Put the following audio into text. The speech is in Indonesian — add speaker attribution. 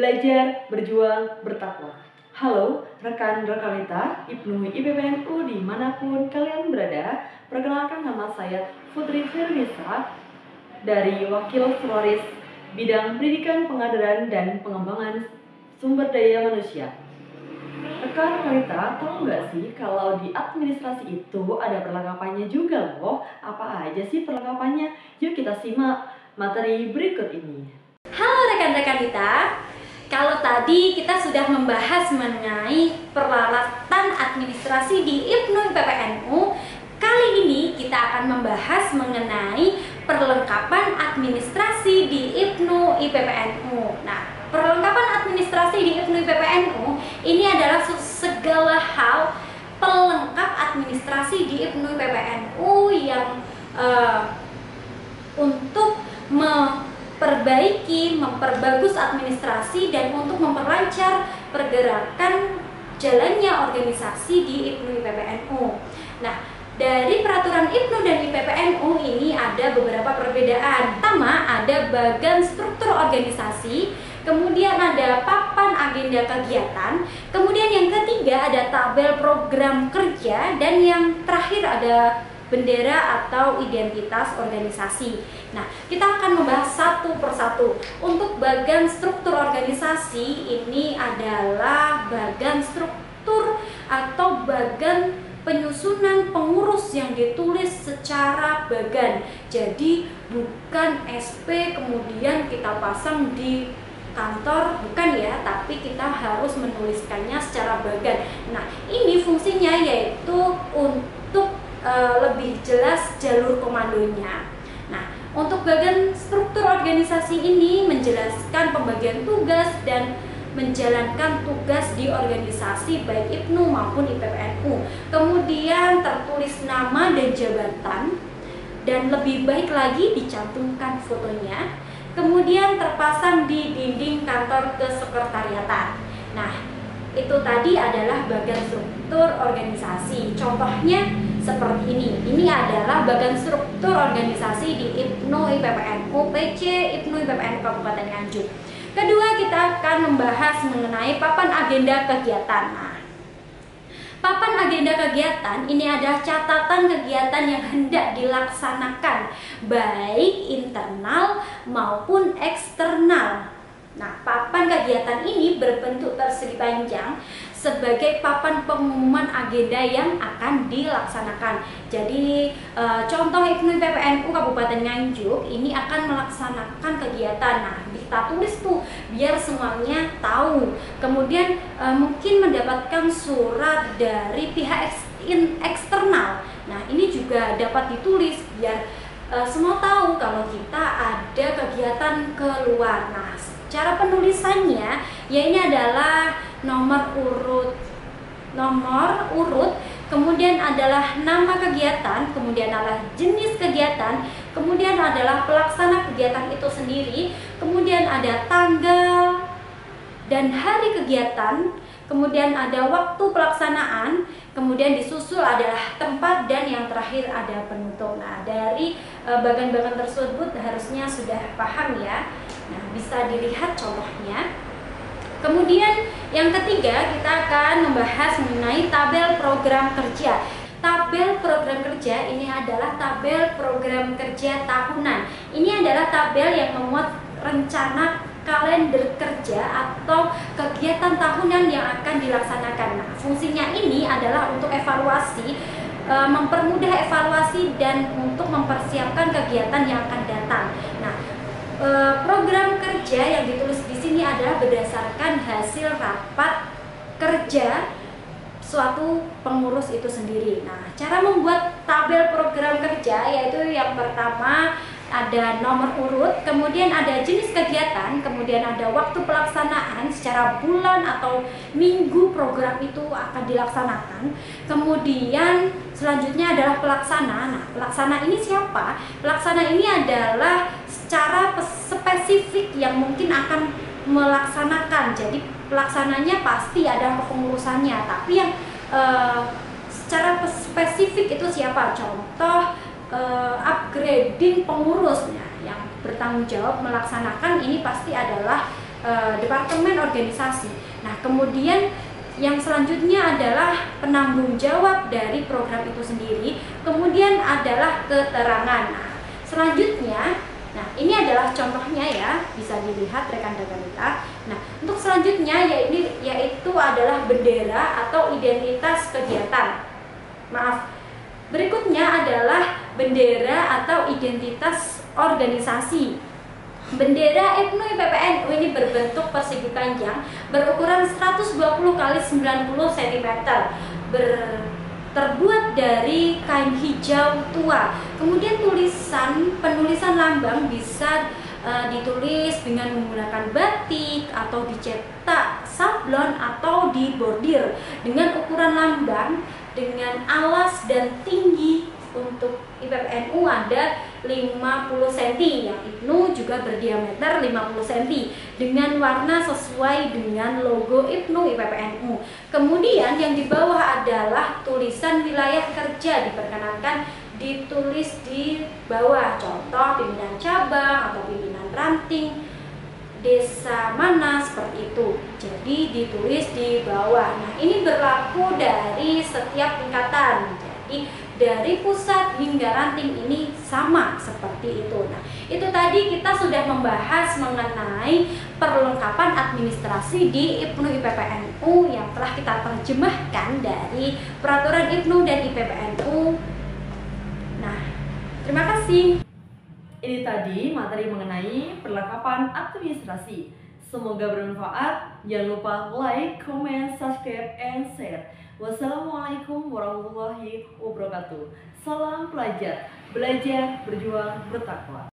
Speaker 1: belajar, berjuang, bertakwa. Halo rekan Rekalita, Ibnu IPPNU dimanapun kalian berada. Perkenalkan, nama saya Putri Firnisa dari Wakil Sekretaris Bidang Pendidikan, Pengadaran, dan Pengembangan Sumber Daya Manusia. Rekan Rekalita, tahu nggak sih kalau di administrasi itu ada perlengkapannya juga loh? Apa aja sih perlengkapannya? Yuk kita simak materi berikut ini.
Speaker 2: Halo rekan-rekan kita, kalau tadi kita sudah membahas mengenai peralatan administrasi di IPNU IPPNU, kali ini kita akan membahas mengenai perlengkapan administrasi di IPNU IPPNU. Nah, perlengkapan administrasi di IPNU IPPNU ini adalah segala hal pelengkap administrasi di IPNU IPPNU yang untuk memperbaiki, memperbagus administrasi dan untuk memperlancar pergerakan jalannya organisasi di IPNU IPPNU. Nah, dari peraturan IPNU dan IPPNU ini ada beberapa perbedaan. Pertama, ada bagan struktur organisasi, kemudian ada papan agenda kegiatan, kemudian yang ketiga ada tabel program kerja, dan yang terakhir ada bendera atau identitas organisasi. Nah, kita akan membahas satu persatu. Untuk bagan struktur organisasi ini adalah bagan struktur atau bagan penyusunan pengurus yang ditulis secara bagan. Jadi bukan SP kemudian kita pasang di kantor, bukan ya, tapi kita harus menuliskannya secara bagan. Nah, ini fungsinya yaitu untuk lebih jelas jalur komandonya. Nah, untuk bagian struktur organisasi ini menjelaskan pembagian tugas dan menjalankan tugas di organisasi baik IPNU maupun IPPNU. Kemudian tertulis nama dan jabatan, dan lebih baik lagi dicantumkan fotonya. Kemudian terpasang di dinding kantor kesekretariatan. Nah, itu tadi adalah bagian struktur organisasi. Contohnya seperti ini. Ini adalah bagian struktur organisasi di IPNU IPPNU PC IPNU IPPNU Kabupaten Nganjuk. Kedua, kita akan membahas mengenai papan agenda kegiatan. Nah, papan agenda kegiatan ini adalah catatan kegiatan yang hendak dilaksanakan baik internal maupun eksternal. Nah, papan kegiatan ini berbentuk persegi panjang sebagai papan pengumuman agenda yang akan dilaksanakan. Jadi contoh IPNU IPPNU Kabupaten Nganjuk ini akan melaksanakan kegiatan. Nah, kita tulis tuh biar semuanya tahu. Kemudian mungkin mendapatkan surat dari pihak eksternal. Nah, ini juga dapat ditulis biar semua tahu kalau kita ada kegiatan keluar. Nah, cara penulisannya ya ini adalah nomor urut, kemudian adalah nama kegiatan, kemudian adalah jenis kegiatan, kemudian adalah pelaksana kegiatan itu sendiri, kemudian ada tanggal dan hari kegiatan, kemudian ada waktu pelaksanaan, kemudian disusul adalah tempat, dan yang terakhir ada penutup. Nah, dari bagan-bagan tersebut harusnya sudah paham ya. Nah, bisa dilihat contohnya. Kemudian yang ketiga, kita akan membahas mengenai tabel program kerja. Tabel program kerja ini adalah tabel program kerja tahunan. Ini adalah tabel yang memuat rencana kalender kerja atau kegiatan tahunan yang akan dilaksanakan. Nah, fungsinya ini adalah untuk evaluasi, mempermudah evaluasi dan untuk mempersiapkan kegiatan yang akan datang. Nah, program kerja yang ditulis di sini adalah berdasarkan hasil rapat kerja suatu pengurus itu sendiri. Nah, cara membuat tabel program kerja yaitu yang pertama ada nomor urut, kemudian ada jenis kegiatan, kemudian ada waktu pelaksanaan secara bulan atau minggu program itu akan dilaksanakan. Kemudian selanjutnya adalah pelaksana. Nah, pelaksana ini siapa? Pelaksana ini adalah secara spesifik yang mungkin akan melaksanakan. Jadi pelaksananya pasti ada kepengurusannya, tapi yang secara spesifik itu siapa? Contoh upgrading pengurusnya yang bertanggung jawab melaksanakan ini pasti adalah departemen organisasi. Nah, kemudian yang selanjutnya adalah penanggung jawab dari program itu sendiri, kemudian adalah keterangan. Nah, selanjutnya, nah ini adalah contohnya ya, bisa dilihat rekan-rekan kita. Nah, untuk selanjutnya yaitu adalah bendera atau identitas kegiatan. Maaf, berikutnya adalah bendera atau identitas organisasi. Bendera IPNU IPPNU ini berbentuk persegi panjang berukuran 120 x 90 cm, terbuat dari kain hijau tua. Kemudian penulisan lambang bisa ditulis dengan menggunakan batik atau dicetak sablon atau dibordir dengan ukuran lambang dengan alas dan tinggi. Untuk IPPNU ada 50 cm, yang IPNU juga berdiameter 50 cm dengan warna sesuai dengan logo IPNU IPPNU. Kemudian yang di bawah adalah tulisan wilayah kerja, diperkenankan ditulis di bawah, contoh pimpinan cabang atau pimpinan ranting desa mana, seperti itu. Jadi ditulis di bawah. Nah, ini berlaku dari setiap tingkatan. Jadi dari pusat hingga ranting ini sama seperti itu. Nah, itu tadi kita sudah membahas mengenai perlengkapan administrasi di IPNU IPPNU yang telah kita terjemahkan dari peraturan IPNU dan IPPNU. Nah, terima kasih.
Speaker 1: Ini tadi materi mengenai perlengkapan administrasi. Semoga bermanfaat. Jangan lupa like, comment, subscribe, and share. Wassalamualaikum warahmatullahi wabarakatuh. Salam pelajar, belajar, berjuang, bertakwa.